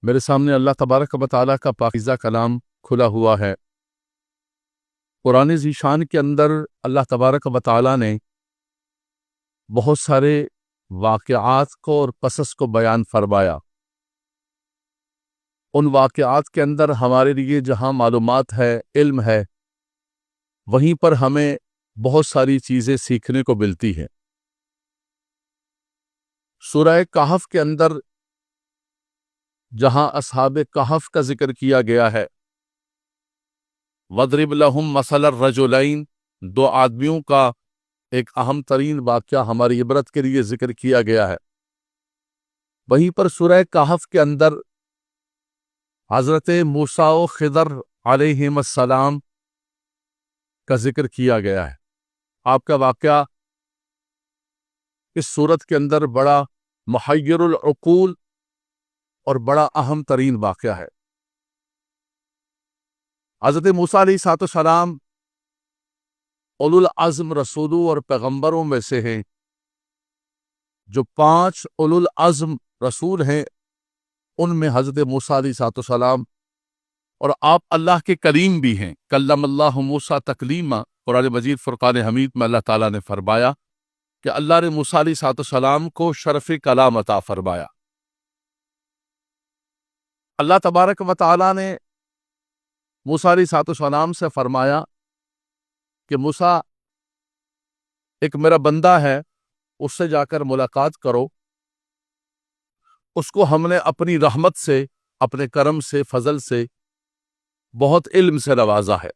میرے سامنے اللہ تبارک و تعالیٰ کا پاکیزہ کلام کھلا ہوا ہے۔ قرآن ذیشان کے اندر اللہ تبارک و تعالیٰ نے بہت سارے واقعات کو اور قصص کو بیان فرمایا۔ ان واقعات کے اندر ہمارے لیے جہاں معلومات ہے، علم ہے، وہیں پر ہمیں بہت ساری چیزیں سیکھنے کو ملتی ہیں۔ سورہ کہف کے اندر جہاں اصحاب کہف کا ذکر کیا گیا ہے، وَاضْرِبْ لَهُمْ مَثَلَ الرَّجُلَيْنِ، دو آدمیوں کا ایک اہم ترین واقعہ ہماری عبرت کے لیے ذکر کیا گیا ہے۔ وہیں پر سورہ کہف کے اندر حضرت موسیٰ و خضر علیہم السلام کا ذکر کیا گیا ہے۔ آپ کا واقعہ اس صورت کے اندر بڑا محیر العقول اور بڑا اہم ترین واقعہ ہے۔ حضرت موسیٰ علیہ السلام اولو العزم رسولوں اور پیغمبروں میں سے ہیں، جو 5 اولو العزم رسول ہیں، ان میں حضرت موسیٰ علیہ السلام اور آپ اللہ کے کلیم بھی ہیں۔ کلم اللہ موسیٰ تکلیما، قرآن مجید فرقان حمید میں اللہ تعالیٰ نے فرمایا کہ اللہ نے موسیٰ علیہ السلام کو شرف کلام عطا فرمایا۔ اللہ تبارک و تعالیٰ نے موسیٰ علیہ السلام سے فرمایا کہ موسیٰ، ایک میرا بندہ ہے، اس سے جا کر ملاقات کرو، اس کو ہم نے اپنی رحمت سے، اپنے کرم سے، فضل سے، بہت علم سے نوازا ہے۔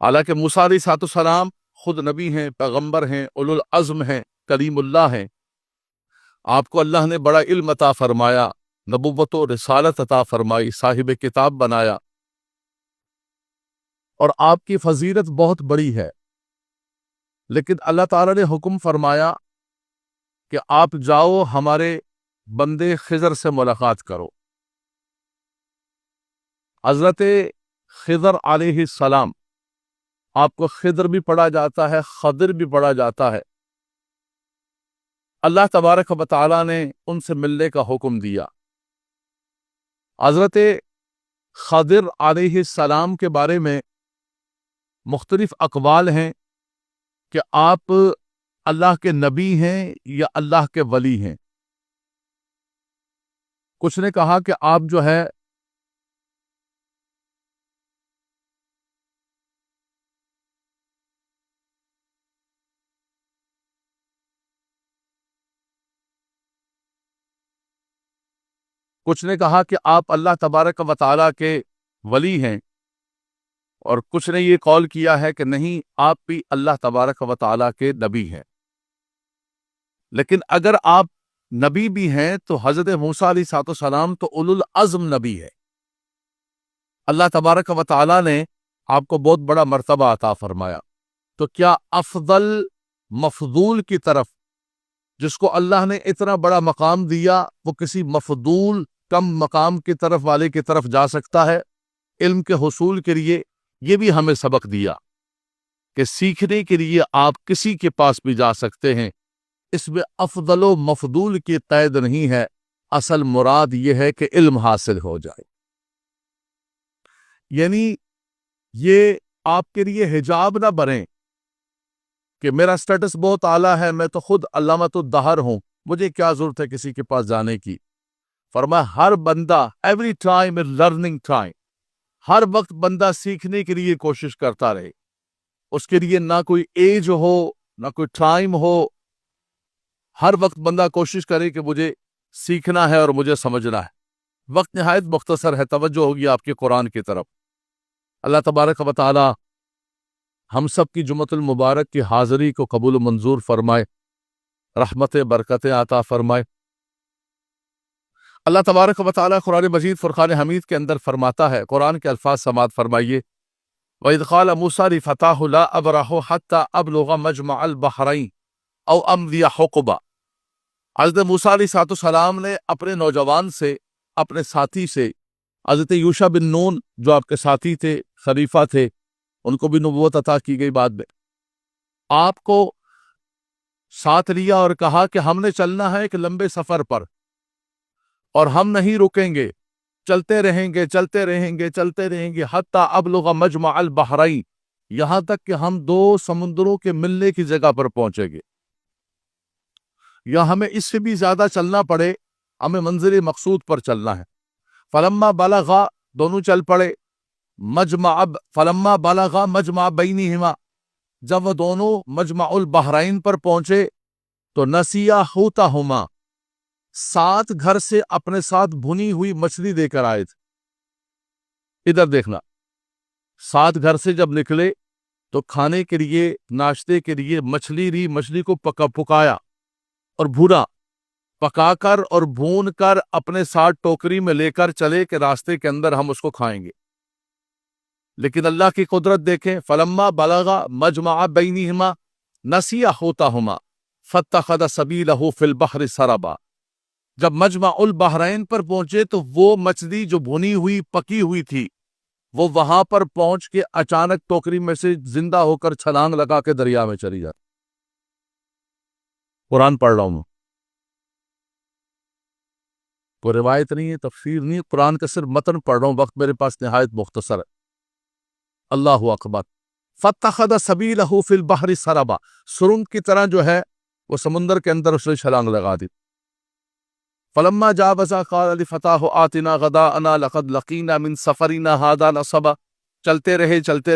حالانکہ موسیٰ علیہ السلام خود نبی ہیں، پیغمبر ہیں، اولو العزم ہیں، کلیم اللہ ہیں۔ آپ کو اللہ نے بڑا علم عطا فرمایا، نبوت و رسالت عطا فرمائی، صاحب کتاب بنایا، اور آپ کی فضیلت بہت بڑی ہے۔ لیکن اللہ تعالیٰ نے حکم فرمایا کہ آپ جاؤ، ہمارے بندے خضر سے ملاقات کرو۔ حضرت خضر علیہ السلام، آپ کو خضر بھی پڑھا جاتا ہے، خضر بھی پڑھا جاتا ہے، اللہ تبارک و تعالیٰ نے ان سے ملنے کا حکم دیا۔ حضرت خضر علیہ السلام کے بارے میں مختلف اقوال ہیں کہ آپ اللہ کے نبی ہیں یا اللہ کے ولی ہیں۔ کچھ نے کہا کہ آپ جو ہے کچھ نے کہا کہ آپ اللہ تبارک و تعالیٰ کے ولی ہیں، اور کچھ نے یہ قول کیا ہے کہ نہیں، آپ بھی اللہ تبارک و تعالیٰ کے نبی ہیں۔ لیکن اگر آپ نبی بھی ہیں تو حضرت موسیٰ علیہ السلام تو اولو العزم نبی ہے۔ اللہ تبارک و تعالیٰ نے آپ کو بہت بڑا مرتبہ عطا فرمایا، تو کیا افضل مفضول کی طرف، جس کو اللہ نے اتنا بڑا مقام دیا، وہ کسی مفضول کم مقام کی طرف والے کی طرف جا سکتا ہے؟ علم کے حصول کے لیے یہ بھی ہمیں سبق دیا کہ سیکھنے کے لیے آپ کسی کے پاس بھی جا سکتے ہیں، اس میں افضل و مفضول کی قید نہیں ہے، اصل مراد یہ ہے کہ علم حاصل ہو جائے۔ یعنی یہ آپ کے لیے حجاب نہ بنے کہ میرا سٹیٹس بہت اعلیٰ ہے، میں تو خود علامت الدہر ہوں، مجھے کیا ضرورت ہے کسی کے پاس جانے کی۔ فرمایا ہر بندہ، every time is learning time, ہر وقت بندہ سیکھنے کے لیے کوشش کرتا رہے۔ اس کے لیے نہ کوئی ایج ہو، نہ کوئی ٹائم ہو، ہر وقت بندہ کوشش کرے کہ مجھے سیکھنا ہے اور مجھے سمجھنا ہے۔ وقت نہایت مختصر ہے، توجہ ہوگی آپ کے قرآن کی طرف۔ اللہ تبارک و تعالی ہم سب کی جمعۃ المبارک کی حاضری کو قبول و منظور فرمائے، رحمت برکتیں عطا فرمائے۔ اللہ تبارک و تعالی قرآن مجید فرقان حمید کے اندر فرماتا ہے، قرآن کے الفاظ سماعت فرمائیے، وَإِذْ قَالَ مُوسَىٰ لِفَتَاهُ لَا أَبْرَحُ حَتَّىٰ أَبْلُغَ مَجْمَعَ الْبَحْرَيْنِ أَوْ أَمْضِيَ حُقُبًا۔ حضرت موسیٰ علیہ السلام نے اپنے نوجوان سے، اپنے ساتھی سے، حضرت یوشع بن نون جو آپ کے ساتھی تھے، خلیفہ تھے، ان کو بھی نبوت عطا کی گئی بعد میں، آپ کو ساتھ لیا اور کہا کہ ہم نے چلنا ہے ایک لمبے سفر پر، اور ہم نہیں رکیں گے، چلتے رہیں گے چلتے رہیں گے چلتے رہیں گے حتی ابلغ مجمع البحرین، یہاں تک کہ ہم دو سمندروں کے ملنے کی جگہ پر پہنچیں گے، یا ہمیں اس سے بھی زیادہ چلنا پڑے، ہمیں منزل مقصود پر چلنا ہے۔ فلما بلغا، دونوں چل پڑے، فلما بلغا مجمع بینہما، جب وہ دونوں مجمع البحرین پر پہنچے تو نسیا حوتہما، ساتھ گھر سے اپنے ساتھ بھنی ہوئی مچھلی دے کر آئے تھے۔ ادھر دیکھنا، ساتھ گھر سے جب نکلے تو کھانے کے لیے، ناشتے کے لیے مچھلی کو پکایا اور بھونا، پکا کر اور بھون کر اپنے ساتھ ٹوکری میں لے کر چلے کہ راستے کے اندر ہم اس کو کھائیں گے۔ لیکن اللہ کی قدرت دیکھیں، فلما بلغا مجمع بینہما نسیا حوتہما فاتخذ سبیلہ فی البحر سربا، جب مجمع البحرین پر پہنچے تو وہ مچھلی جو بھنی ہوئی پکی ہوئی تھی، وہ وہاں پر پہنچ کے اچانک ٹوکری میں سے زندہ ہو کر چھلانگ لگا کے دریا میں چلی جاتی۔ قرآن پڑھ رہا ہوں میں، کوئی روایت نہیں ہے، تفسیر نہیں ہے، قرآن کا صرف متن پڑھ رہا ہوں، وقت میرے پاس نہایت مختصر ہے۔ اللہ اکبر۔ فاتخذ سبیلہ فی البحر سربا، سرنگ کی طرح جو ہے وہ سمندر کے اندر اس نے چھلانگ لگا دی۔ فلما جاوزا قال لفتاہ آتنا غداءنا لقد لقینا من سفرنا ھذا نصبا، چلتے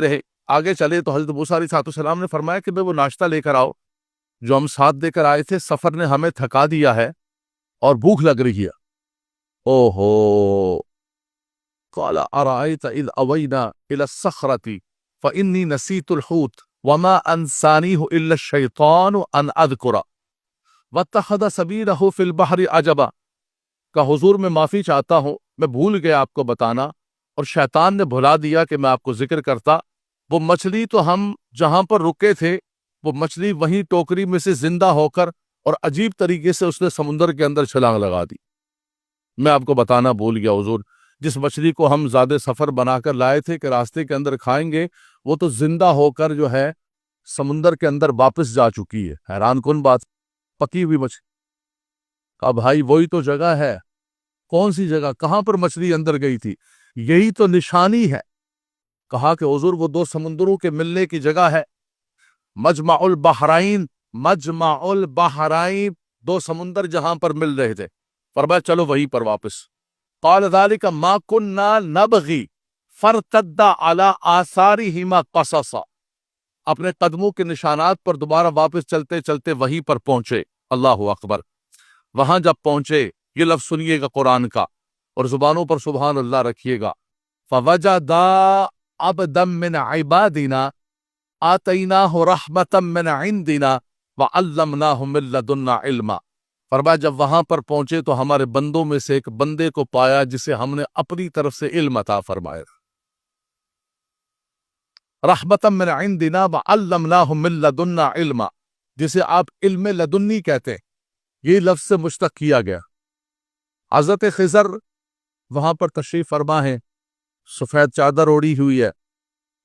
رہے، آگے چلے تو حضرت موسیٰ علیہ السلام نے فرمایا کہ وہ ناشتہ لے کر آؤ جو ہم ساتھ دے کر آئے تھے، سفر نے ہمیں تھکا دیا ہے اور بھوک لگ رہی ہے۔ اوہو، قال ارأيت اذ اوینا الى الصخرة فانی نسیت الحوت وما انسانیہ الا الشیطان ان اذکر واتخذ سبیلہ فی البحر عجبا، کہ حضور میں معافی چاہتا ہوں، میں بھول گیا آپ کو بتانا، اور شیطان نے بھلا دیا کہ میں آپ کو ذکر کرتا۔ وہ مچھلی تو ہم جہاں پر رکے تھے، وہ مچھلی وہیں ٹوکری میں سے زندہ ہو کر اور عجیب طریقے سے اس نے سمندر کے اندر چھلانگ لگا دی۔ میں آپ کو بتانا بھول گیا حضور، جس مچھلی کو ہم زیادہ سفر بنا کر لائے تھے کہ راستے کے اندر کھائیں گے، وہ تو زندہ ہو کر جو ہے سمندر کے اندر واپس جا چکی ہے۔ حیران کن بات، پکی ہوئی مچھلی۔ کہا بھائی وہی تو جگہ ہے۔ کون سی جگہ؟ کہاں پر مچھلی اندر گئی تھی؟ یہی تو نشانی ہے۔ کہا کہ حضور وہ دو سمندروں کے ملنے کی جگہ ہے، مجمع البحرین، دو سمندر جہاں پر مل رہے تھے۔ فرمایا چلو وہیں پر واپس۔ قال ذلك ما كنا نبغي فارتد على آثارهما قصصا، اپنے قدموں کے نشانات پر دوبارہ واپس چلتے چلتے وہیں پر پہنچے۔ اللہ اکبر۔ وہاں جب پہنچے، یہ لفظ سنیے گا قرآن کا اور زبانوں پر سبحان اللہ رکھیے گا۔ فَوَجَدَا عَبْدًا مِّنْ عِبَادِنَا آتَيْنَاهُ رَحْمَةً مِّنْ عِنْدِنَا وَعَلَّمْنَاهُ مِن لَّدُنَّا عِلْمًا، فرمایا جب وہاں پر پہنچے تو ہمارے بندوں میں سے ایک بندے کو پایا جسے ہم نے اپنی طرف سے علم عطا فرمایا۔ رحمةً من عندنا وعلمناه من لدنا علما، جسے آپ علم لدنی کہتے ہیں، یہ لفظ سے مشتق کیا گیا۔ حضرت خضر وہاں پر تشریف فرما ہے، سفید چادر اوڑھی ہوئی ہے۔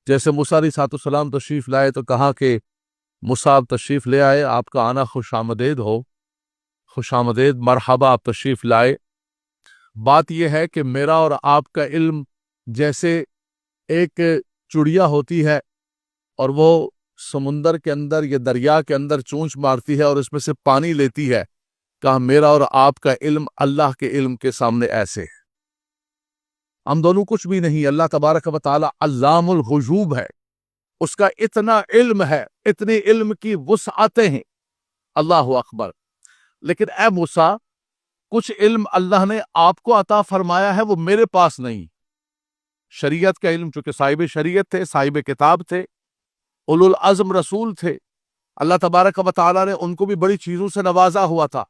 جیسے موسیٰ علیہ السلام تشریف لائے تو کہا کہ موسیٰ آپ تشریف لے آئے، آپ کا آنا خوش آمدید ہو، خوش آمدید، مرحبا، آپ تشریف لائے۔ بات یہ ہے کہ میرا اور آپ کا علم جیسے ایک چڑیا ہوتی ہے اور وہ سمندر کے اندر یا دریا کے اندر چونچ مارتی ہے اور اس میں سے پانی لیتی ہے، کہا میرا اور آپ کا علم اللہ کے علم کے سامنے ایسے ہے۔ ہم دونوں کچھ بھی نہیں، اللہ تبارک و تعالی علام الغیوب ہے، اس کا اتنا علم ہے، اتنے علم کی وسعتیں ہیں۔ اللہ اکبر۔ لیکن اے موسیٰ، کچھ علم اللہ نے آپ کو عطا فرمایا ہے، وہ میرے پاس نہیں۔ شریعت کا علم، چونکہ صاحب شریعت تھے، صاحب کتاب تھے، اولو العزم رسول تھے، اللہ تبارک و تعالیٰ نے ان کو بھی بڑی چیزوں سے نوازا ہوا تھا۔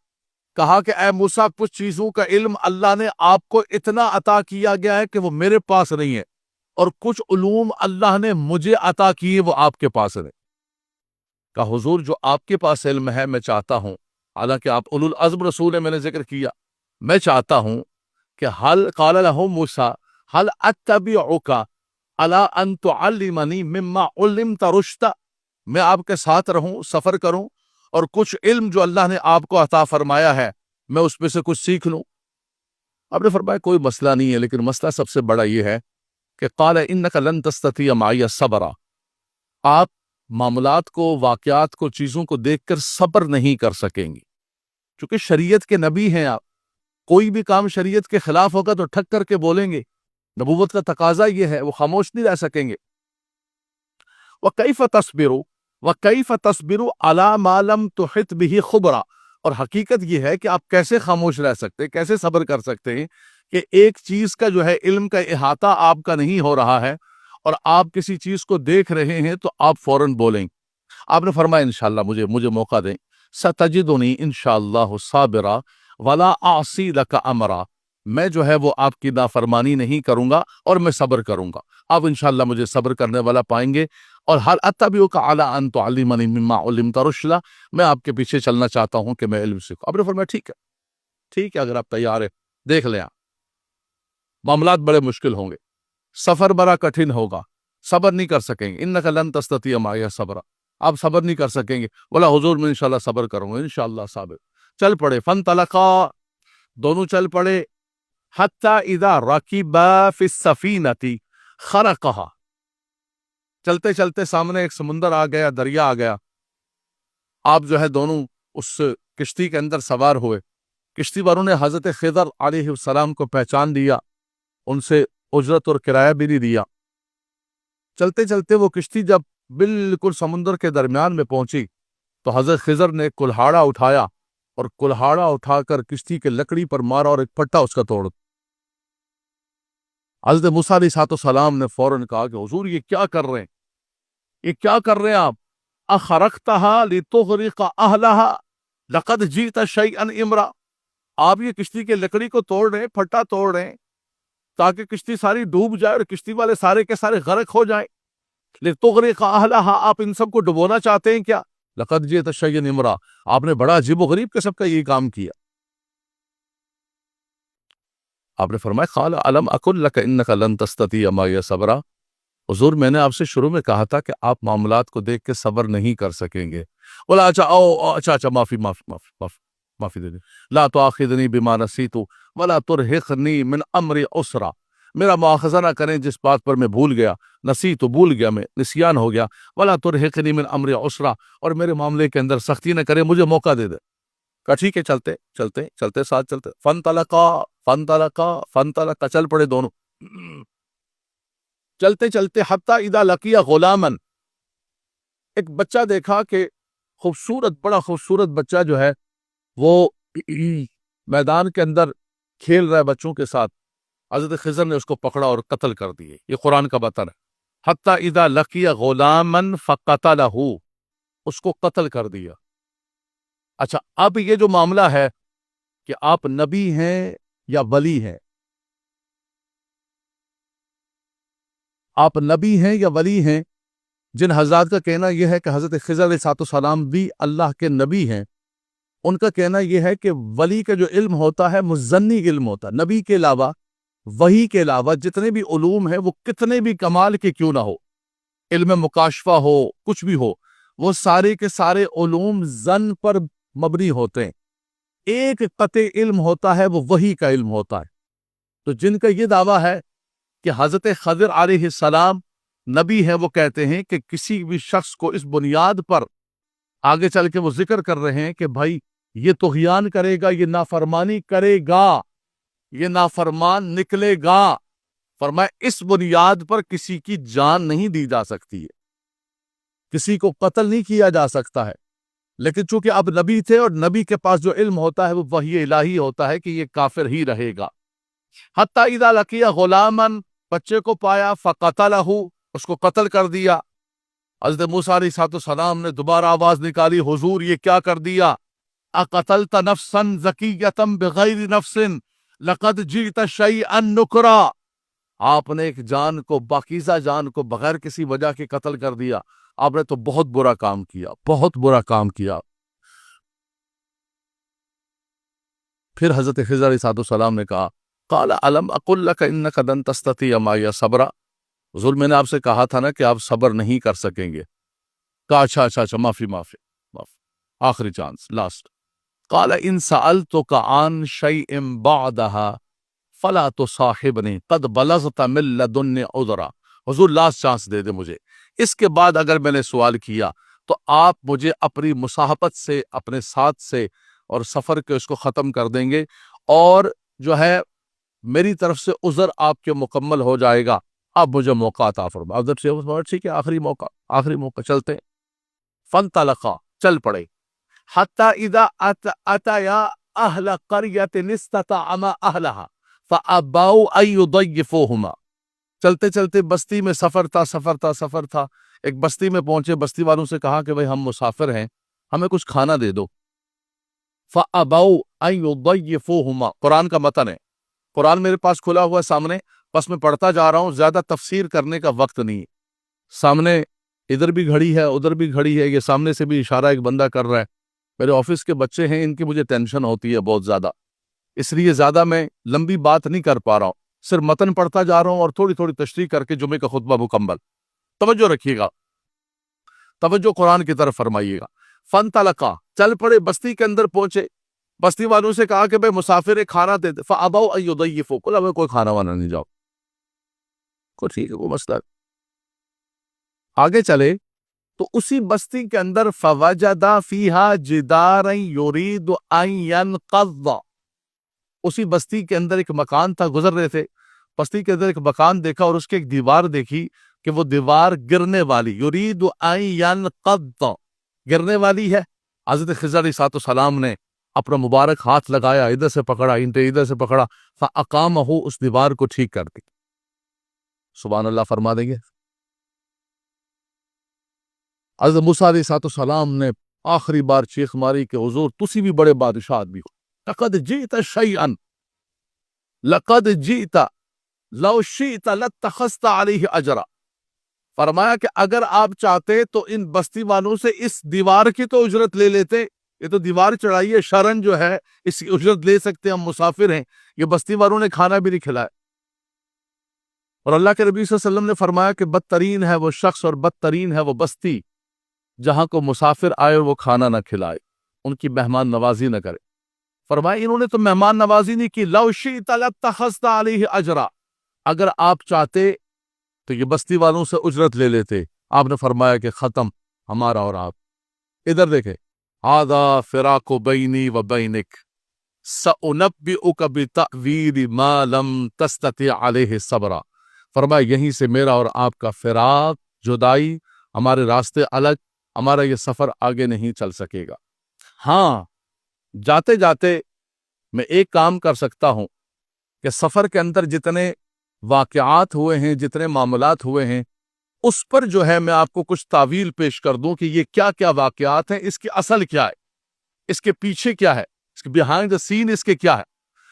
کہا کہ اے موسیٰ، کچھ چیزوں کا علم اللہ نے آپ کو اتنا عطا کیا گیا ہے کہ وہ میرے پاس نہیں ہے، اور کچھ علوم اللہ نے مجھے عطا کیے، وہ آپ کے پاس ہے۔ کہا حضور جو آپ کے پاس علم ہے، میں چاہتا ہوں، حالانکہ آپ اولو العزم رسول ہیں، میں نے ذکر کیا، میں چاہتا ہوں کہ قال له موسیٰ هل اتبعک علی ان تعلمنی مما علمت رشدا، میں آپ کے ساتھ رہوں، سفر کروں، اور کچھ علم جو اللہ نے آپ کو عطا فرمایا ہے میں اس میں سے کچھ سیکھ لوں۔ آپ نے فرمایا کوئی مسئلہ نہیں ہے، لیکن مسئلہ سب سے بڑا یہ ہے کہ قال انک لن تستطیع معی صبرا، آپ معاملات کو، واقعات کو، چیزوں کو دیکھ کر صبر نہیں کر سکیں گے، چونکہ شریعت کے نبی ہیں آپ، کوئی بھی کام شریعت کے خلاف ہوگا تو ٹھک کر کے بولیں گے، نبوت کا تقاضا یہ ہے، وہ خاموش نہیں رہ سکیں گے۔ وَكَيْفَ تَصْبِرُ وَكَيْفَ تَصْبِرُ عَلَى مَا لَمْ تُحِطْ بِهِ خُبْرًا، اور حقیقت یہ ہے کہ آپ کیسے خاموش رہ سکتے ہیں، کیسے صبر کر سکتے ہیں کہ ایک چیز کا جو ہے علم کا احاطہ آپ کا نہیں ہو رہا ہے اور آپ کسی چیز کو دیکھ رہے ہیں تو آپ فوراً بولیں۔ آپ نے فرمایا انشاءاللہ مجھے موقع دیں، ستجدنی انشاءاللہ صابرا ولا اعصی لک امرا، میں جو ہے وہ آپ کی نافرمانی نہیں کروں گا اور میں صبر کروں گا، آپ انشاءاللہ مجھے صبر کرنے والا پائیں گے۔ اور حل اتبعک علی ان تعلمنی مما علمت رشدا، میں آپ کے پیچھے چلنا چاہتا ہوں کہ میں علم سیکھوں۔ آپ نے فرمایا ٹھیک ہے، اگر آپ تیار ہیں دیکھ لیں، آپ معاملات بڑے مشکل ہوں گے، سفر بڑا کٹھن ہوگا، صبر نہیں کر سکیں گے، انک لن تستطیع معی صبرا، آپ صبر نہیں کر سکیں گے، بولا حضور میں انشاءاللہ صبر کروں گا، انشاءاللہ صابر۔ چل پڑے، فانطلقا، دونوں چل پڑے، حتی اذا رکبا فی السفینۃ خرقها، چلتے چلتے سامنے ایک سمندر آ گیا، دریا آ گیا، آپ جو ہے دونوں اس کشتی کے اندر سوار ہوئے، کشتی والوں نے حضرت خضر علیہ السلام کو پہچان لیا، ان سے اجرت اور کرایہ بھی نہیں دیا۔ چلتے چلتے وہ کشتی جب بالکل سمندر کے درمیان میں پہنچی تو حضرت خضر نے کلہاڑا اٹھایا اور کلہاڑا اٹھا کر کشتی کے لکڑی پر مارا اور ایک پٹا اس کا توڑ۔ حضرت موسیٰ علیہ السلام نے فوراً کہا کہ حضور یہ کیا کر رہے ہیں، یہ کیا کر رہے ہیں آپ؟ اخرقتها لتغرق اهلها لقد جئت شيئا امرا، آپ یہ کشتی کے لکڑی کو توڑ رہے ہیں، پھٹا توڑ رہے ہیں تاکہ کشتی ساری ڈوب جائے اور کشتی والے سارے کے سارے غرق ہو جائیں۔ لتغرق اهلها، آپ ان سب کو ڈبونا چاہتے ہیں کیا؟ لقد جئت شيئا امرا، آپ نے بڑا عجیب و غریب قسم کا یہ کام کیا۔ آپ نے فرمایا قال الم اقل لك انك لن تستطيع معي صبرا، حضور میں نے آپ سے شروع میں کہا تھا کہ آپ معاملات کو دیکھ کے صبر نہیں کر سکیں گے۔ بولا اچھا معافی دے دیں، لا تؤاخذنی بما نسیت ولا ترہقنی من امری عسرا، میرا مؤاخذہ نہ کریں جس بات پر میں بھول گیا، نسیت بھول گیا، میں نسیان ہو گیا، ولا ترہقنی من امری عسرا، اور میرے معاملے کے اندر سختی نہ کریں، مجھے موقع دے دے۔ کہا ٹھیک ہے، چلتے ساتھ چلتے، فانطلقا، چل پڑے دونوں، چلتے چلتے حتی اذا لقی غلاما، ایک بچہ دیکھا کہ بڑا خوبصورت بچہ جو ہے وہ میدان کے اندر کھیل رہا ہے بچوں کے ساتھ، حضرت خضر نے اس کو پکڑا اور قتل کر دیے، یہ قرآن کا بطن ہے۔ حتی اذا لقی غلاما فقتلہ، اس کو قتل کر دیا۔ اچھا، اب یہ جو معاملہ ہے کہ آپ نبی ہیں یا ولی ہیں، آپ نبی ہیں یا ولی ہیں، جن حضرات کا کہنا یہ ہے کہ حضرت خضر علیہ السلام بھی اللہ کے نبی ہیں، ان کا کہنا یہ ہے کہ ولی کا جو علم ہوتا ہے مزنی علم ہوتا ہے، نبی کے علاوہ، وحی کے علاوہ جتنے بھی علوم ہیں وہ کتنے بھی کمال کے کیوں نہ ہو، علم مکاشفہ ہو، کچھ بھی ہو، وہ سارے کے سارے علوم زن پر مبنی ہوتے ہیں، ایک قطع علم ہوتا ہے، وہ وحی کا علم ہوتا ہے۔ تو جن کا یہ دعویٰ ہے کہ حضرت خضر علیہ السلام نبی ہے، وہ کہتے ہیں کہ کسی بھی شخص کو اس بنیاد پر آگے چل کے وہ ذکر کر رہے ہیں کہ بھائی یہ طغیان کرے گا، یہ نافرمانی کرے گا، یہ نافرمان نکلے گا، فرمایا اس بنیاد پر کسی کی جان نہیں دی جا سکتی ہے، کسی کو قتل نہیں کیا جا سکتا ہے، لیکن چونکہ اب نبی تھے اور نبی کے پاس جو علم ہوتا ہے وہ وحی الہی ہوتا ہے کہ یہ کافر ہی رہے گا۔ حتی اذا لقی غلاما، بچے کو پایا، فقتلہ، اس کو قتل کر دیا۔ حضرت موسیٰ علیہ السلام نے دوبارہ آواز نکالی، حضور یہ کیا کر دیا؟ اقتلت نفسا زکیۃ بغیر نفس لقد جئت شیئا نکرا، آپ نے ایک جان کو، پاکیزہ جان کو بغیر کسی وجہ کے قتل کر دیا، آپ نے تو بہت برا کام کیا، بہت برا کام کیا۔ پھر حضرت خضر علیہ السلام نے کہا قال الم اقل لك انك لن تستطيع معي صبرا، حضور میں نے آپ سے کہا تھا نا کہ آپ صبر نہیں کر سکیں گے۔ کہا اچھا، معافی، آخری چانس، لاسٹ۔ قال ان سألتك عن شيء بعدها فلا تصاحبنی قد بلغت من لدن عذرا، حضور لاسٹ چانس دے دے مجھے، اس کے بعد اگر میں نے سوال کیا تو آپ مجھے اپنی مصاحبت سے، اپنے ساتھ سے اور سفر کے اس کو ختم کر دیں گے، اور جو ہے میری طرف سے عذر آپ کے مکمل ہو جائے گا، آپ مجھے موقع عطا فرمائیں۔ اب جب ٹھیک ہے، آخری موقع، چلتے ہیں۔ فانطلقا، چل پڑے، حتی اذا اتیا اہل قریۃ استطعما اہلہا فابوا ان یضیفوہما، چلتے چلتے بستی میں سفر تھا، ایک بستی میں پہنچے، بستی والوں سے کہا کہ بھئی ہم مسافر ہیں، ہمیں کچھ کھانا دے دو۔ فابوا ان یضیفوہما، قرآن کا متن ہے، قرآن میرے پاس کھلا ہوا ہے سامنے، بس میں پڑھتا جا رہا ہوں، زیادہ تفسیر کرنے کا وقت نہیں۔ سامنے ادھر بھی گھڑی ہے، ادھر بھی گھڑی ہے، یہ سامنے سے بھی اشارہ ایک بندہ کر رہا ہے، میرے آفس کے بچے ہیں، ان کی مجھے ٹینشن ہوتی ہے بہت زیادہ، اس لیے زیادہ میں لمبی بات نہیں کر پا رہا ہوں، صرف متن پڑھتا جا رہا ہوں اور تھوڑی تھوڑی تشریح کر کے جمعے کا خطبہ مکمل۔ توجہ رکھیے گا، توجہ قرآن کی طرف فرمائیے گا۔ فانطلقا، چل پڑے، بستی کے اندر پہنچے، بستی والوں سے کہا کہ بھئی مسافر کھانا دے دے، فابوا ان یضیفوا، کوئی ہمیں کوئی کھانا وانا نہیں، جاؤ، کو ٹھیک ہے، وہ مسئلہ ہے۔ آگے چلے تو اسی بستی کے اندر فوجد فیہا جدارا یرید ان ینقض، اسی بستی کے اندر ایک مکان تھا، گزر رہے تھے، بستی کے اندر ایک مکان دیکھا اور اس کے ایک دیوار دیکھی کہ وہ دیوار گرنے والی، یرید ان ینقض، گرنے والی ہے۔ حضرت خضر علیہ السلام نے اپنا مبارک ہاتھ لگایا، ادھر سے پکڑا، ادھر سے پکڑا، فاقامہ، اس دیوار کو ٹھیک کر دی۔ سبحان اللہ فرما دیں گے۔ حضرت موسیٰ علیہ السلام نے آخری بار چیخ ماری کہ حضور تسی بھی بڑے بادشاہ آدمی ہو، لقد جئت شیئا، لقد جئت لو شئت لاتخذت علیہ اجرا، فرمایا کہ اگر آپ چاہتے تو ان بستی والوں سے اس دیوار کی تو اجرت لے لیتے، یہ تو دیوار چڑھائی ہے، شرن جو ہے اس کی اجرت لے سکتے، ہم مسافر ہیں، یہ بستی والوں نے کھانا بھی نہیں کھلایا۔ اور اللہ کے نبی صلی اللہ علیہ وسلم نے فرمایا کہ بدترین ہے وہ شخص اور بدترین ہے وہ بستی جہاں کو مسافر آئے اور وہ کھانا نہ کھلائے، ان کی مہمان نوازی نہ کرے۔ فرمایا انہوں نے تو مہمان نوازی نہیں کی، لو شئت لاتخذت علیہ اجرا، اگر آپ چاہتے تو یہ بستی والوں سے اجرت لے لیتے۔ آپ نے فرمایا کہ ختم ہمارا اور آپ۔ ادھر دیکھیں، ھذا فراق بینی و بینک سأنبئک بتأویل ما لم تستطع علیہ صبرا، فرمایا یہیں سے میرا اور آپ کا فراق، جدائی، ہمارے راستے الگ، ہمارا یہ سفر آگے نہیں چل سکے گا۔ ہاں، جاتے جاتے میں ایک کام کر سکتا ہوں کہ سفر کے اندر جتنے واقعات ہوئے ہیں، جتنے معاملات ہوئے ہیں، اس پر جو ہے میں آپ کو کچھ تعویل پیش کر دوں کہ یہ کیا کیا واقعات ہیں، اس کی اصل کیا ہے، اس کے پیچھے کیا ہے، اس کے بیہائنڈ دا سین اس کے کیا ہے۔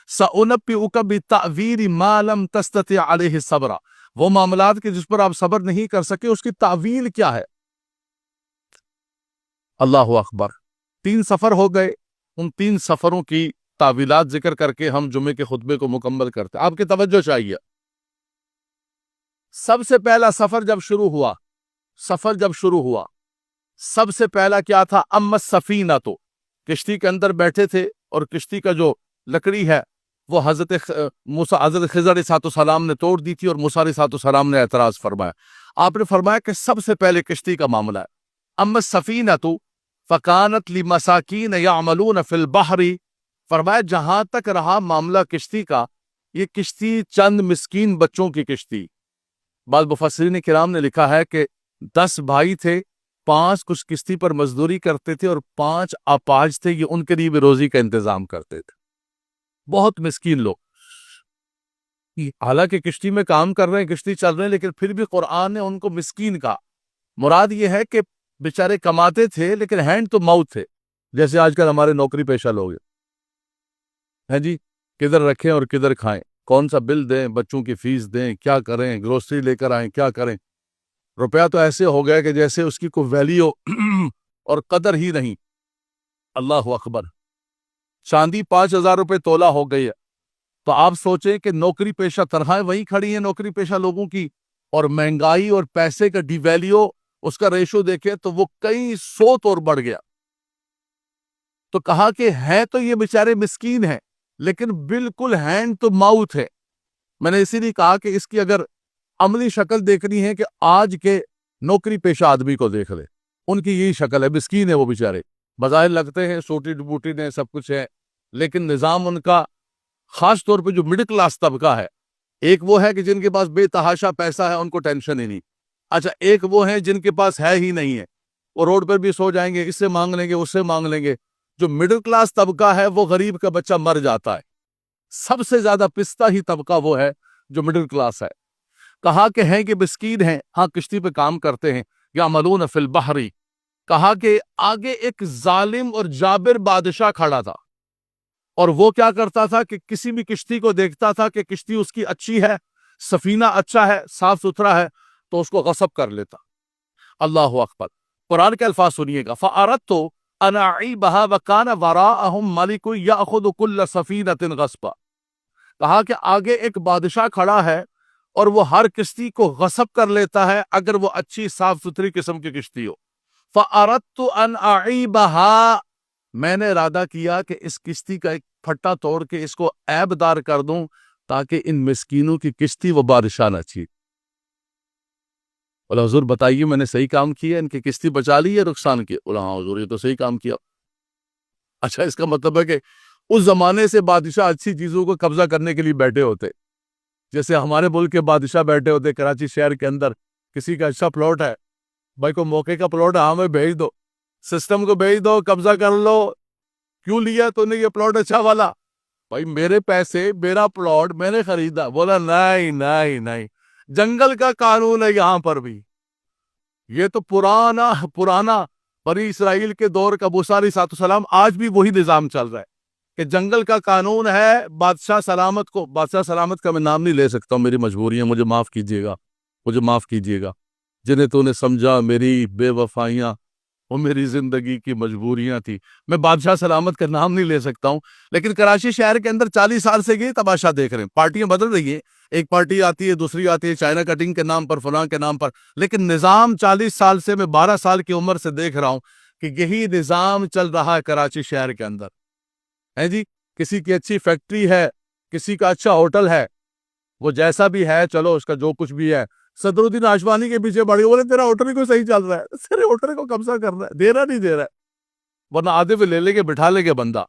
سأنبئک بتأویل ما لم تستطع علیہ صبرا، وہ معاملات کے جس پر آپ صبر نہیں کر سکے اس کی تعویل کیا ہے۔ اللہ اکبر، 3 سفر ہو گئے، ان 3 سفروں کی تعویلات ذکر کر کے ہم جمعے کے خطبے کو مکمل کرتے۔ آپ کی توجہ چاہیے۔ سب سے پہلا سفر جب شروع ہوا، سب سے پہلا کیا تھا؟ اما السفینہ، تو کشتی کے اندر بیٹھے تھے اور کشتی کا جو لکڑی ہے وہ حضرت خضر علیہ السلام نے توڑ دی تھی اور موسیٰ علیہ السلام نے اعتراض فرمایا۔ آپ نے فرمایا کہ سب سے پہلے کشتی کا معاملہ ہے۔ اما السفینہ فکانت لمساکین یعملون فی البحر، فرمایا جہاں تک رہا معاملہ کشتی کا، یہ کشتی چند مسکین بچوں کی کشتی۔ بعض مفسرین کرام نے لکھا ہے کہ 10 بھائی تھے، 5 کچھ کشتی پر مزدوری کرتے تھے اور 5 اپاہج تھے، یہ ان کے لیے بھی روزی کا انتظام کرتے تھے، بہت مسکین لوگ۔ حالانکہ کشتی میں کام کر رہے ہیں، کشتی چل رہے ہیں، لیکن پھر بھی قرآن نے ان کو مسکین کہا۔ مراد یہ ہے کہ بیچارے کماتے تھے لیکن ہینڈ تو ماؤتھ تھے، جیسے آج کل ہمارے نوکری پیشہ لوگ ہیں جی، کدھر رکھیں اور کدھر کھائیں، کون سا بل دیں، بچوں کی فیس دیں، کیا کریں، گروسری لے کر آئیں، کیا کریں۔ روپیہ تو ایسے ہو گیا کہ جیسے اس کی کوئی ویلیو اور قدر ہی نہیں۔ اللہ اکبر، چاندی 5,000 روپے تولہ ہو گئی ہے، تو آپ سوچیں کہ نوکری پیشہ تنخواہیں وہیں کھڑی ہیں نوکری پیشہ لوگوں کی، اور مہنگائی اور پیسے کا ڈی ویلیو، اس کا ریشو دیکھیں تو وہ کئی 100 اور بڑھ گیا۔ تو کہا کہ ہے تو یہ بیچارے مسکین ہیں لیکن بالکل ہینڈ تو ماؤتھ ہے، میں نے اسی لیے کہا کہ اس کی اگر عملی شکل دیکھنی ہے کہ آج کے نوکری پیشہ آدمی کو دیکھ لے، ان کی یہی شکل ہے، مسکین ہے وہ بیچارے، بظاہر لگتے ہیں چھوٹی ڈبوٹی نے سب کچھ ہے، لیکن نظام ان کا خاص طور پہ جو مڈل کلاس طبقہ ہے، ایک وہ ہے کہ جن کے پاس بے تحاشا پیسہ ہے، ان کو ٹینشن ہی نہیں. اچھا ایک وہ ہیں جن کے پاس ہے ہی نہیں ہے، وہ روڈ پر بھی سو جائیں گے، اس سے مانگ لیں گے، اس سے مانگ لیں گے. جو مڈل کلاس طبقہ ہے وہ غریب کا بچہ مر جاتا ہے. سب سے زیادہ پستہ ہی طبقہ وہ ہے جو مڈل کلاس ہے. کہا کہ ہیں کہ مسکین ہیں، ہاں کشتی پہ کام کرتے ہیں، یعملون فی البحر. کہا کہ آگے ایک ظالم اور جابر بادشاہ کھڑا تھا، اور وہ کیا کرتا تھا کہ کسی بھی کشتی کو دیکھتا تھا کہ کشتی اس کی اچھی ہے، سفینہ اچھا ہے، صاف ستھرا ہے، تو اس کو غصب کر لیتا. اللہ اکبر. قرآن کے الفاظ سنیے گا. فَأَرَدْتُ أَنْ أَعِيبَهَا وَكَانَ وَرَاءَهُمْ مَلِكٌ يَأْخُذُ كُلَّ سَفِينَةٍ غَصْبًا. کہا کہ آگے ایک بادشاہ کھڑا ہے اور وہ ہر کشتی کو غصب کر لیتا ہے اگر وہ اچھی صاف ستھری قسم کی کشتی ہو. فَأَرَدْتُ أَنْ أَعِيبَهَا. میں نے ارادہ کیا کہ اس کشتی کا ایک پھٹا توڑ کے اس کو عیب دار کر دوں تاکہ ان مسکینوں کی کشتی وہ بادشاہ نہ چھین. بولا حضور بتائیے میں نے صحیح کام کیا، ان کی کشتی بچا لی یا نقصان کیا؟ بولا ہاں حضور یہ تو صحیح کام کیا. اچھا اس کا مطلب ہے کہ اس زمانے سے بادشاہ اچھی چیزوں کو قبضہ کرنے کے لیے بیٹھے ہوتے، جیسے ہمارے ملک کے بادشاہ بیٹھے ہوتے کراچی شہر کے اندر. کسی کا اچھا پلاٹ ہے، بھائی کو موقع کا پلاٹ ہے، ہاں میں بھیج دو، سسٹم کو بھیج دو، قبضہ کر لو. کیوں لیا تو نے یہ پلاٹ اچھا والا؟ بھائی میرے پیسے، میرا پلاٹ میں نے خریدا. بولا نہیں نہیں نہیں، جنگل کا قانون ہے یہاں پر بھی. یہ تو پرانا بنی اسرائیل کے دور کا، موسیٰ علیہ السلام، آج بھی وہی نظام چل رہا ہے کہ جنگل کا قانون ہے. بادشاہ سلامت کا میں نام نہیں لے سکتا ہوں، میری مجبوری ہے، مجھے معاف کیجیے گا. جنہیں تو نے سمجھا میری بے وفائیاں وہ میری زندگی کی مجبوریاں تھی. میں بادشاہ سلامت کا نام نہیں لے سکتا ہوں، لیکن کراچی شہر کے اندر 40 سال سے یہ تماشا دیکھ رہے ہیں. پارٹیاں بدل رہی ہیں، ایک پارٹی آتی ہے، دوسری آتی ہے، چائنا کٹنگ کے نام پر، فلاں کے نام پر، لیکن نظام 40 سال سے، میں 12 سال کی عمر سے دیکھ رہا ہوں کہ یہی نظام چل رہا ہے کراچی شہر کے اندر. ہے جی، کسی کی اچھی فیکٹری ہے، کسی کا اچھا ہوٹل ہے، وہ جیسا بھی ہے چلو اس کا جو کچھ بھی ہے، صدر الدین آشوانی کے پیچھے بڑی بولے تیرا ہوٹل کو صحیح چل رہا ہے، تیرے ہوٹل کو قبضہ کر رہا ہے، دے رہا نہیں دے رہا ہے، ورنہ آدھے پہ لے کے بٹھا لے کے بندہ.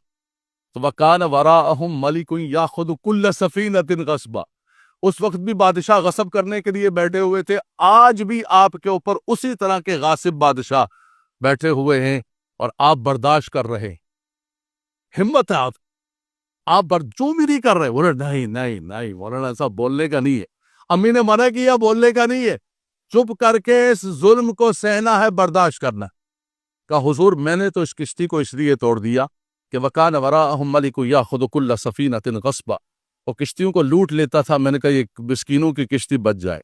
تو وَكَانَ وَرَاءَهُمْ مَلِكٌ يَأْخُذُ كُلَّ سَفِينَةٍ غَصْبًا. اس وقت بھی بادشاہ غصب کرنے کے لیے بیٹھے ہوئے تھے. آج بھی آپ کے اوپر اسی طرح کے غاصب بادشاہ بیٹھے ہوئے ہیں اور آپ برداشت کر رہے ہیں. ہمت ہے آپ جو بھی نہیں کر رہے. بولے نہیں نہیں نہیں مولانا ایسا بولنے کا نہیں ہے، امی نے منع کیا، بولنے کا نہیں ہے، چپ کر کے اس ظلم کو سہنا ہے، برداشت کرنا. کہ حضور میں نے تو اس کشتی کو اس لیے توڑ دیا کہ وَكَانَ وَرَاءَهُمْ مَلِكٌ يَأْخُذُ كُلَّ سَفِينَةٍ غَصْبًا. وہ کشتیوں کو لوٹ لیتا تھا. میں نے کہا یہ مسکینوں کی کشتی بچ جائے.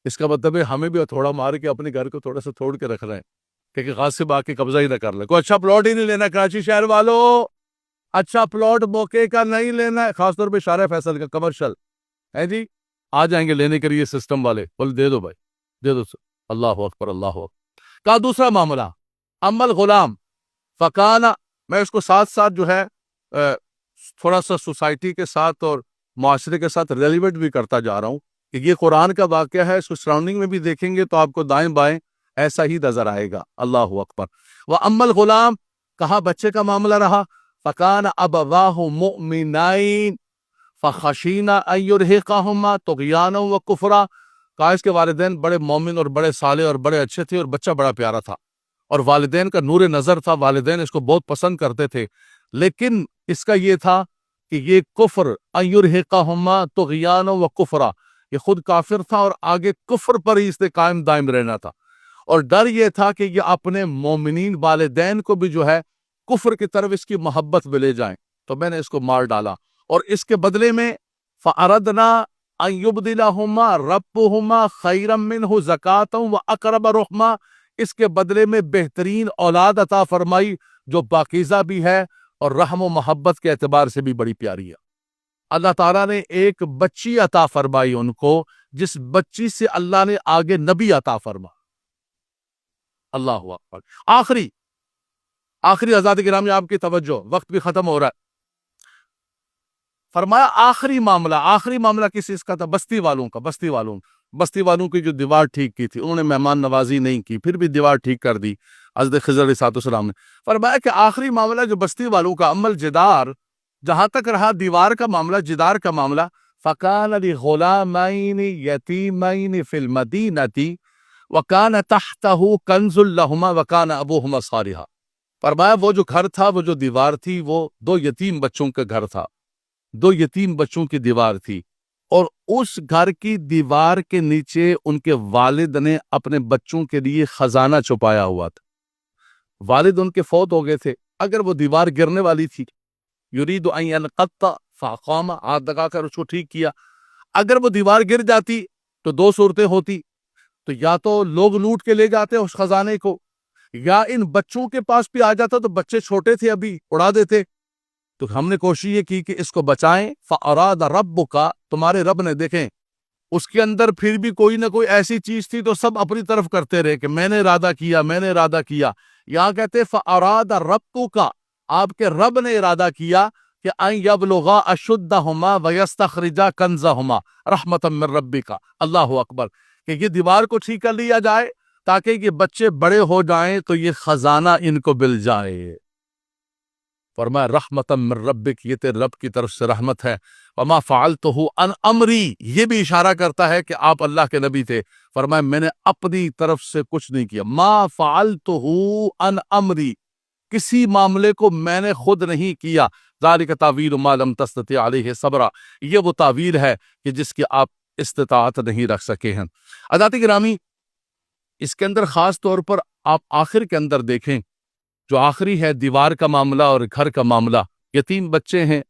اس کا مطلب ہے ہمیں بھی تھوڑا مار کے اپنے گھر کو تھوڑا سا توڑ کے رکھ رہے ہیں کہ غاصب آ کے قبضہ ہی نہ کر لے. کوئی اچھا پلاٹ ہی نہیں لینا کراچی شہر والوں، اچھا پلاٹ موقع کا نہیں لینا ہے، خاص طور پہ شارع فیصل کا کمرشل ہے جی. آ جائیں گے لینے کے لیے سسٹم والے، بول دے دو بھائی دے دو. اللہ اکبر اللہ اکبر. کا دوسرا معاملہ امل غلام فکانا. میں اس کو ساتھ ساتھ جو ہے تھوڑا سا سوسائٹی کے ساتھ اور معاشرے کے ساتھ ریلیونٹ بھی کرتا جا رہا ہوں کہ یہ قرآن کا واقعہ ہے. اس کو سراؤنڈنگ میں بھی دیکھیں گے تو آپ کو دائیں بائیں ایسا ہی نظر آئے گا. اللہ اکبر. وَأَمَّا الْغُلَامُ. کہاں بچے کا معاملہ رہا. فَكَانَ أَبَوَاهُ مُؤْمِنَيْنِ فَخَشِينَا أَن يُرْهِقَهُمَا طُغْيَانًا وَكُفْرًا. کہا اس کے والدین بڑے مومن اور بڑے صالح اور بڑے اچھے تھے اور بچہ بڑا پیارا تھا اور والدین کا نور نظر تھا، والدین اس کو بہت پسند کرتے تھے، لیکن اس کا یہ تھا کہ یہ کفر أَن يُرْهِقَهُمَا طُغْيَانًا وَكُفْرًا، یہ خود کافر تھا اور آگے کفر پر ہی اس نے قائم دائم رہنا تھا. اور ڈر یہ تھا کہ یہ اپنے مومنین والدین کو بھی جو ہے کفر کی طرف اس کی محبت میں لے جائیں. تو میں نے اس کو مار ڈالا اور اس کے بدلے میں فَأَرَدْنَا أَن يُبْدِلَهُمَا رَبُّهُمَا خَيْرًا مِّنْهُ زَكَاةً وَأَقْرَبَ رُحْمًا. اس کے بدلے میں بہترین اولاد عطا فرمائی جو پاکیزہ بھی ہے اور رحم و محبت کے اعتبار سے بھی بڑی پیاری ہے. اللہ تعالیٰ نے ایک بچی عطا فرمائی ان کو، جس بچی سے اللہ نے آگے نبی عطا فرما. اللہ اکبر. آخری حضرات گرامی آپ کی توجہ، وقت بھی ختم ہو رہا ہے. فرمایا آخری معاملہ کس چیز کا تھا؟ بستی والوں کا، بستی والوں کی جو دیوار ٹھیک کی تھی، انہوں نے مہمان نوازی نہیں کی، پھر بھی دیوار ٹھیک کر دی حضرت خضر علیہ السلام نے۔ فرمایا کہ آخری معاملہ جو بستی والوں کا عمل جدار، جہاں تک رہا دیوار کا معاملہ، جدار کا معاملہ، فَقَالَ لِغُلَامَيْنِ يَتِيمَيْنِ فِي الْمَدِينَةِ وَكَانَ تَحْتَهُ كَنْزٌ لَهُمَا وَكَانَ أَبُوهُمَا صَالِحًا۔ فرمایا وہ جو گھر تھا، وہ جو دیوار تھی، وہ دو یتیم بچوں کا گھر تھا، دو یتیم بچوں کی دیوار تھی، اور اس گھر کی دیوار کے نیچے ان کے والد نے اپنے بچوں کے لیے خزانہ چھپایا ہوا تھا۔ والد ان کے فوت ہو گئے تھے، اگر وہ دیوار گرنے والی تھی، یرید ان ينقض فاقام، ہاتھ لگا کر اس کو ٹھیک کیا، اگر وہ دیوار گر جاتی تو دو صورتیں ہوتی، تو یا تو لوگ لوٹ کے لے جاتے اس خزانے کو، یا ان بچوں کے پاس بھی آ جاتا، تو بچے چھوٹے تھے ابھی، اڑا دیتے۔ تو ہم نے کوشش یہ کی کہ اس کو بچائیں، فَأَرَادَ رَبُّكَ، تمہارے رب نے، دیکھیں اس کے اندر پھر بھی کوئی نہ کوئی ایسی چیز تھی، تو سب اپنی طرف کرتے رہے کہ میں نے ارادہ کیا۔ یہاں کہتے فَأَرَادَ رَبُّكَ، آپ کے رب نے ارادہ کیا کہ أَن يَبْلُغَا أَشُدَّهُمَا وَيَسْتَخْرِجَا كَنْزَهُمَا رَحْمَةً مِّن رَبِّكَ، اللہ اکبر، کہ یہ دیوار کو ٹھیک کر لیا جائے تاکہ یہ بچے بڑے ہو جائیں تو یہ خزانہ ان کو مل جائے۔ فرمایا رحمتم من ربک، یہ تیرے رب کی طرف سے رحمت ہے۔ وما فعلتہ عن امری، یہ بھی اشارہ کرتا ہے کہ آپ اللہ کے نبی تھے۔ فرمایا میں نے اپنی طرف سے کچھ نہیں کیا، ما فعلتہ عن امری، کسی معاملے کو میں نے خود نہیں کیا۔ ذالک تعویل ما لم تستطع علیہ صبرا، یہ وہ تعویل ہے کہ جس کی آپ استطاعت نہیں رکھ سکے ہیں۔ حضرات گرامی، اس کے اندر خاص طور پر آپ آخر کے اندر دیکھیں، جو آخری ہے دیوار کا معاملہ اور گھر کا معاملہ، یتیم بچے ہیں،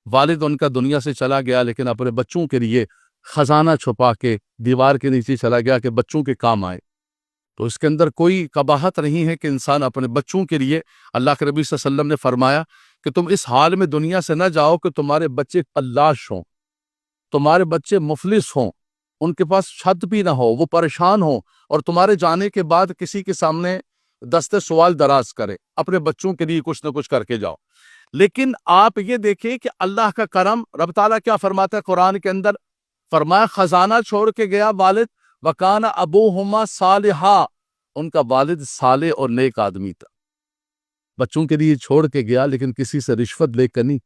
والد ان کا دنیا سے چلا گیا، لیکن اپنے بچوں کے لیے خزانہ چھپا کے دیوار کے نیچے چلا گیا کہ بچوں کے کام آئے۔ تو اس کے اندر کوئی قباحت نہیں ہے کہ انسان اپنے بچوں کے لیے، اللہ کے نبی صلی اللہ علیہ وسلم نے فرمایا کہ تم اس حال میں دنیا سے نہ جاؤ کہ تمہارے بچے فلاش ہوں، تمہارے بچے مفلس ہوں، ان کے پاس چھت بھی نہ ہو، وہ پریشان ہوں، اور تمہارے جانے کے بعد کسی کے سامنے دستے سوال دراز کرے۔ اپنے بچوں کے لیے کچھ نہ کچھ کر کے جاؤ۔ لیکن آپ یہ دیکھیں کہ اللہ کا کرم، رب تعالیٰ کیا فرماتا ہے قرآن کے اندر؟ فرمایا خزانہ چھوڑ کے گیا والد، وکان ابوہما صالحا، ان کا والد صالح اور نیک آدمی تھا۔ بچوں کے لیے چھوڑ کے گیا، لیکن کسی سے رشوت لے کر نہیں،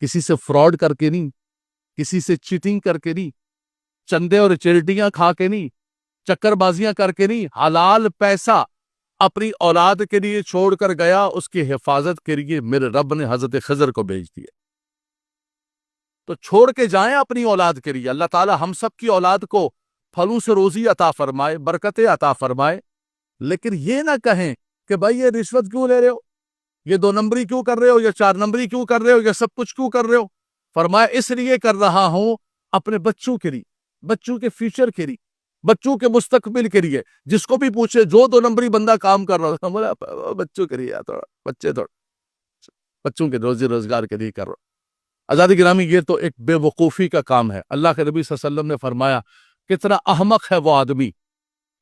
کسی سے فراڈ کر کے نہیں، کسی سے چیٹنگ کر کے نہیں، چندے اور چیریٹیاں کھا کے نہیں، چکر بازیاں کر کے نہیں، حلال پیسہ اپنی اولاد کے لیے چھوڑ کر گیا۔ اس کی حفاظت کے لیے میرے رب نے حضرت خضر کو بھیج دیا۔ تو چھوڑ کے جائیں اپنی اولاد کے لیے، اللہ تعالی ہم سب کی اولاد کو پھلوں سے روزی عطا فرمائے، برکتیں عطا فرمائے، لیکن یہ نہ کہیں کہ بھائی یہ رشوت کیوں لے رہے ہو، یہ 2 نمبری کیوں کر رہے ہو، یہ 4 نمبری کیوں کر رہے ہو، یہ سب کچھ کیوں کر رہے ہو۔ فرمایا اس لیے کر رہا ہوں اپنے بچوں کے لیے، بچوں کے فیوچر کے لیے، بچوں کے مستقبل کے لیے۔ جس کو بھی پوچھے جو 2 نمبری بندہ کام کر رہا تھا، بولا بچوں کے لیے، تھوڑا بچوں کے روزی روزگار کے لیے کر رہا۔ آزادی گرامی، یہ تو ایک بے وقوفی کا کام ہے۔ اللہ کے نبی صلی اللہ علیہ وسلم نے فرمایا کتنا احمق ہے وہ آدمی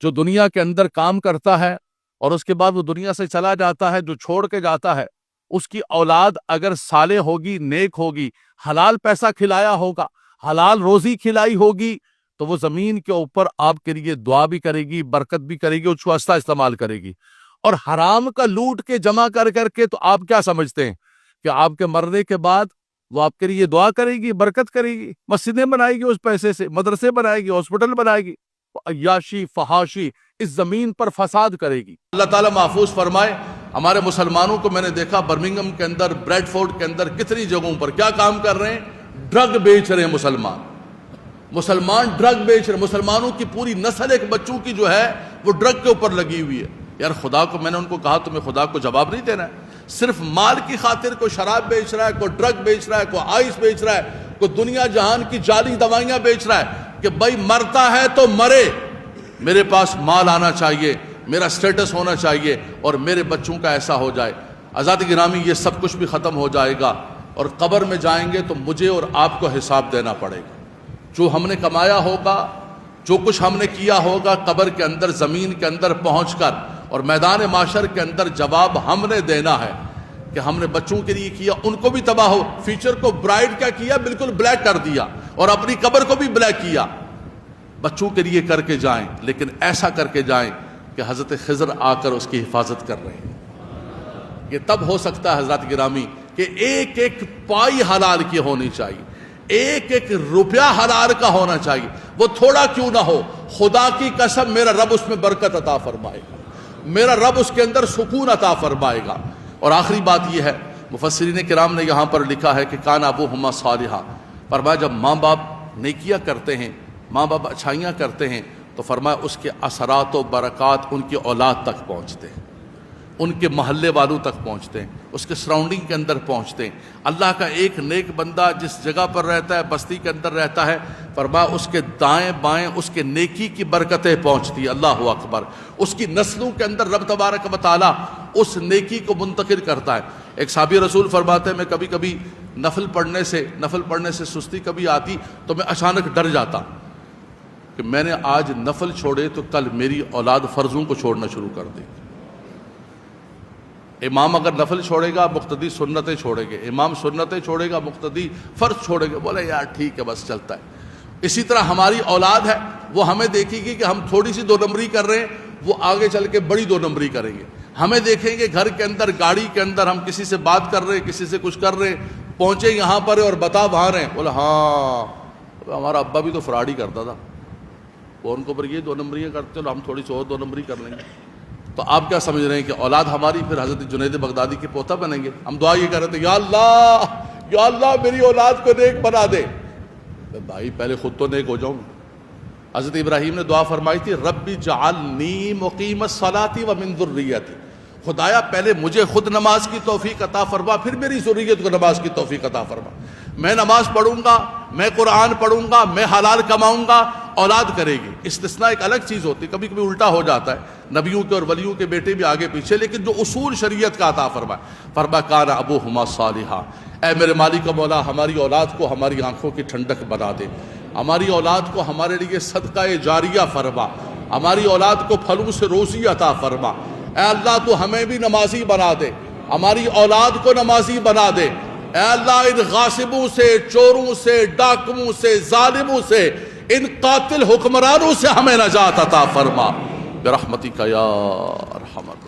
جو دنیا کے اندر کام کرتا ہے اور اس کے بعد وہ دنیا سے چلا جاتا ہے، جو چھوڑ کے جاتا ہے۔ اس کی اولاد اگر صالح ہوگی، نیک ہوگی، حلال پیسہ کھلایا ہوگا، حلال روزی کھلائی ہوگی، تو وہ زمین کے اوپر آپ کے لیے دعا بھی کرے گی، برکت بھی کرے گی، اس کو اچھا استعمال کرے گی۔ اور حرام کا لوٹ کے جمع کر کے تو آپ کیا سمجھتے ہیں کہ آپ کے مرنے کے بعد وہ آپ کے لیے دعا کرے گی، برکت کرے گی، مسجدیں بنائے گی، اس پیسے سے مدرسے بنائے گی، ہاسپٹل بنائے گی، عیاشی فحاشی اس زمین پر فساد کرے گی۔ اللہ تعالیٰ محفوظ فرمائے۔ ہمارے مسلمانوں کو میں نے دیکھا برمنگھم کے اندر، بریڈ فورڈ کے اندر، کتنی جگہوں پر کیا کام کر رہے ہیں؟ ڈرگ بیچ رہے ہیں مسلمان ڈرگ بیچ رہے ہیں۔ مسلمانوں کی پوری نسل ایک بچوں کی جو ہے وہ ڈرگ کے اوپر لگی ہوئی ہے۔ یار خدا کو، میں نے ان کو کہا تمہیں خدا کو جواب نہیں دینا ہے؟ صرف مال کی خاطر کوئی شراب بیچ رہا ہے، کوئی ڈرگ بیچ رہا ہے، کوئی آئس بیچ رہا ہے، کوئی دنیا جہان کی جعلی دوائیاں بیچ رہا ہے کہ بھائی مرتا ہے تو مرے، میرے پاس مال آنا چاہیے، میرا سٹیٹس ہونا چاہیے، اور میرے بچوں کا ایسا ہو جائے۔ آزادی گرامی، یہ سب کچھ بھی ختم ہو جائے گا، اور قبر میں جائیں گے تو مجھے اور آپ کو حساب دینا پڑے گا۔ جو ہم نے کمایا ہوگا، جو کچھ ہم نے کیا ہوگا، قبر کے اندر، زمین کے اندر پہنچ کر اور میدان معاشر کے اندر جواب ہم نے دینا ہے۔ کہ ہم نے بچوں کے لیے کیا ان کو بھی تباہ ہو، فیوچر کو برائٹ کیا کیا، بالکل بلیک کر دیا، اور اپنی قبر کو بھی بلیک کیا۔ بچوں کے لیے کر کے جائیں، لیکن ایسا کر کے جائیں کہ حضرت خضر آ کر اس کی حفاظت کر رہے ہیں۔ یہ تب ہو سکتا ہے حضرات گرامی کہ ایک ایک پائی حلال کی ہونی چاہیے، ایک ایک روپیہ حلال کا ہونا چاہیے، وہ تھوڑا کیوں نہ ہو۔ خدا کی قسم میرا رب اس میں برکت عطا فرمائے گا، میرا رب اس کے اندر سکون عطا فرمائے گا۔ اور آخری بات یہ ہے، مفسرین کرام نے یہاں پر لکھا ہے کہ کان ابوہما صالحا، فرمایا جب ماں باپ نیکیاں کرتے ہیں، ماں باپ اچھائیاں کرتے ہیں، تو فرمایا اس کے اثرات و برکات ان کی اولاد تک پہنچتے ہیں، ان کے محلے والوں تک پہنچتے ہیں، اس کے سراؤنڈنگ کے اندر پہنچتے ہیں۔ اللہ کا ایک نیک بندہ جس جگہ پر رہتا ہے، بستی کے اندر رہتا ہے، فرمایا اس کے دائیں بائیں اس کے نیکی کی برکتیں پہنچتی ہیں۔ اللہ اکبر، اس کی نسلوں کے اندر رب تبارک و تعالیٰ اس نیکی کو منتقل کرتا ہے۔ ایک صحابی رسول فرماتے ہیں میں کبھی کبھی نفل پڑھنے سے سستی کبھی آتی تو میں اچانک ڈر جاتا کہ میں نے آج نفل چھوڑے تو کل میری اولاد فرضوں کو چھوڑنا شروع کر دے گی۔ امام اگر نفل چھوڑے گا مقتدی سنتیں چھوڑے گے، امام سنتیں چھوڑے گا مقتدی فرض چھوڑے گے، بولے یار ٹھیک ہے بس چلتا ہے۔ اسی طرح ہماری اولاد ہے، وہ ہمیں دیکھے گی کہ ہم تھوڑی سی دو نمبری کر رہے ہیں، وہ آگے چل کے بڑی دو نمبری کریں گے۔ ہمیں دیکھیں گے گھر کے اندر، گاڑی کے اندر ہم کسی سے بات کر رہے ہیں، کسی سے کچھ کر رہے ہیں، پہنچے یہاں پر اور بتا وہاں رہے ہیں، بولے ہاں ہمارا ابا بھی تو فراڈ ہی کرتا تھا، وہ ان کو پر یہ دو نمبریاں کرتے ہیں، ہم تھوڑی سی اور دو نمبری کر لیں گے۔ تو آپ کیا سمجھ رہے ہیں کہ اولاد ہماری پھر حضرت جنید بغدادی کے پوتا بنیں گے؟ ہم دعا یہ کر رہے تھے یا اللہ میری اولاد کو نیک بنا دے۔ بھائی پہلے خود تو نیک ہو جاؤں۔ حضرت ابراہیم نے دعا فرمائی تھی ربی جعلنی مقیم الصلاۃ ومن ذریتی، خدایا پہلے مجھے خود نماز کی توفیق عطا فرما، پھر میری ذریت کو نماز کی توفیق عطا فرما۔ میں نماز پڑھوں گا، میں قرآن پڑھوں گا، میں حلال کماؤں گا، اولاد کرے گی۔ استثناء ایک الگ چیز ہوتی ہے، کبھی کبھی الٹا ہو جاتا ہے، نبیوں کے اور ولیوں کے بیٹے بھی آگے پیچھے، لیکن جو اصول شریعت کا عطا فرمایا کان ابوہما صالحا، اے میرے مالک و مولا ہماری اولاد کو ہماری آنکھوں کی ٹھنڈک بنا دے، ہماری اولاد کو ہمارے لیے صدقہ جاریہ فرما، ہماری اولاد کو پھلوں سے روزی عطا فرما۔ اے اللہ تو ہمیں بھی نمازی بنا دے، ہماری اولاد کو نمازی بنا دے۔ اے اللہ ان غاصبوں سے، چوروں سے، ڈاکوؤں سے، ظالموں سے، ان قاتل حکمرانوں سے ہمیں نجات عطا فرما برحمتک یا ارحم الراحمین۔